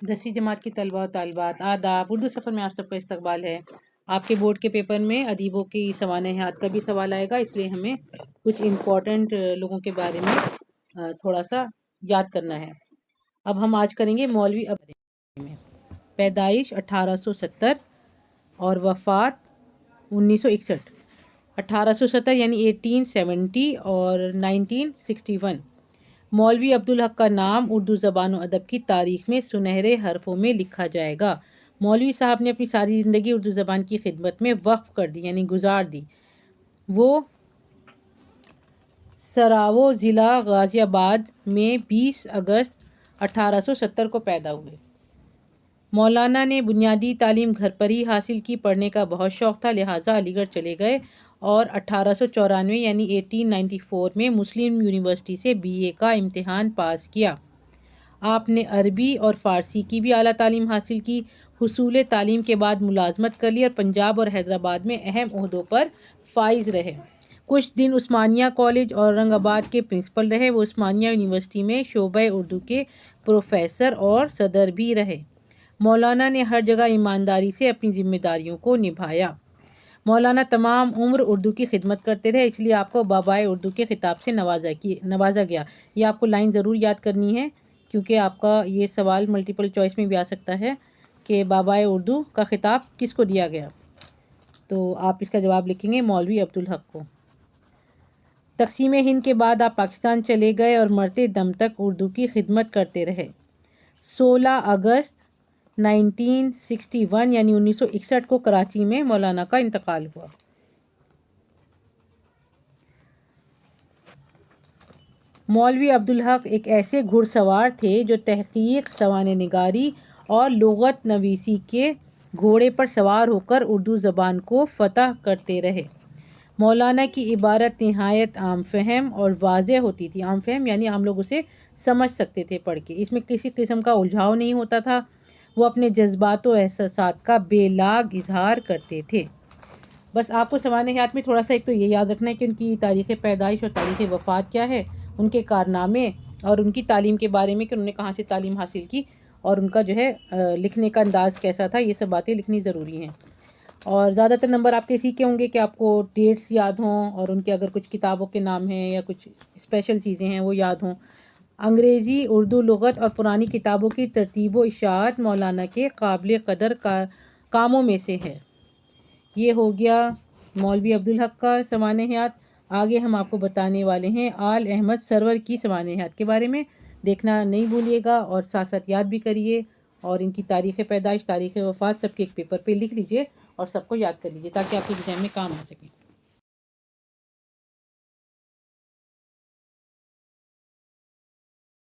10वीं जमात की तलबा और तालिबात आदाब। उर्दू सफ़र में आप सबका इस्तकबाल है। आपके बोर्ड के पेपर में अदीबों की सवाने हाथ का भी सवाल आएगा, इसलिए हमें कुछ इम्पोर्टेंट लोगों के बारे में थोड़ा सा याद करना है। अब हम आज करेंगे मौलवी अब्दुल में। पैदाइश 1870 और वफ़ात 1961। 1870 यानी 1870 और 1961। मौलवी अब्दुल हक का नाम उर्दू ज़बान और अदब की तारीख़ में सुनहरे हरफों में लिखा जाएगा। मौलवी साहब ने अपनी सारी ज़िंदगी उर्दू ज़बान की खिदमत में वक्फ़ कर दी, यानी गुजार दी। वो सरावो ज़िला गाज़ियाबाद में 20 अगस्त 1870 को पैदा हुए। मौलाना ने बुनियादी तालीम घर पर ही हासिल की। पढ़ने का बहुत शौक़ था, लिहाजा अलीगढ़ चले गए और 1894 यानी 1894 में मुस्लिम यूनिवर्सिटी से BA का इम्तिहान पास किया। आपने अरबी और फ़ारसी की भी आला तालीम हासिल की। हुसूल तालीम के बाद मुलाजमत कर ली और पंजाब और हैदराबाद में अहम ओहदों पर फाइज रहे। कुछ दिन उस्मानिया कॉलेज और औरंगाबाद के प्रिंसिपल रहे। वो उस्मानिया यूनिवर्सिटी में शोबे उर्दू के प्रोफेसर और सदर भी रहे। मौलाना ने हर जगह ईमानदारी से अपनी जिम्मेदारियों को निभाया। मौलाना तमाम उम्र उर्दू की खिदमत करते रहे, इसलिए आपको बाबाए उर्दू के खिताब से नवाजा गया। ये आपको लाइन ज़रूर याद करनी है, क्योंकि आपका ये सवाल मल्टीपल चॉइस में भी आ सकता है कि बाबाए उर्दू का खिताब किसको दिया गया। तो आप इसका जवाब लिखेंगे मौलवी अब्दुल हक को। तक़सीम हिंद के बाद आप पाकिस्तान चले गए और मरते दम तक उर्दू की खिदमत करते रहे। 16 अगस्त 1961 यानी 1961 को कराची में मौलाना का इंतकाल हुआ। मौलवी अब्दुल हक एक ऐसे घुड़सवार थे जो तहकीक, सवाने निगारी और लुग़त नवीसी के घोड़े पर सवार होकर उर्दू ज़बान को फ़तह करते रहे। मौलाना की इबारत नहायत आम फहम और वाज़ेह होती थी। आम फहम यानी आम लोग उसे समझ सकते थे पढ़ के। इसमें किसी किस्म का उलझाव नहीं होता था। वो अपने जज्बात और एहसासात का बेलाग इजहार करते थे। बस आपको सवाने हाथ में थोड़ा सा एक तो ये याद रखना है कि उनकी तारीख़ पैदाइश और तारीख़ वफ़ात क्या है, उनके कारनामे और उनकी तालीम के बारे में कि उन्होंने कहाँ से तालीम हासिल की और उनका जो है लिखने का अंदाज़ कैसा था, ये सब बातें लिखनी ज़रूरी हैं। और ज़्यादातर नंबर आपके इसी के होंगे कि आपको डेट्स याद हों और उनके अगर कुछ किताबों के नाम हैं या कुछ स्पेशल चीज़ें हैं वो याद हों। अंग्रेज़ी, उर्दू लुग़त और पुरानी किताबों की तरतीब व इशाअत मौलाना के काबिल कदर कामों में से है। ये हो गया मौलवी अब्दुल हक का सवाने हाथ। आगे हम आपको बताने वाले हैं आल अहमद सरवर की सवाने हाथ के बारे में। देखना नहीं भूलिएगा और साथ साथ याद भी करिए और इनकी तारीख़ पैदाइश, तारीख़ वफ़ात सबके एक पेपर पे लिख लीजिए और सबको याद कर लीजिए ताकि आपके एग्ज़ाम में काम आ सके।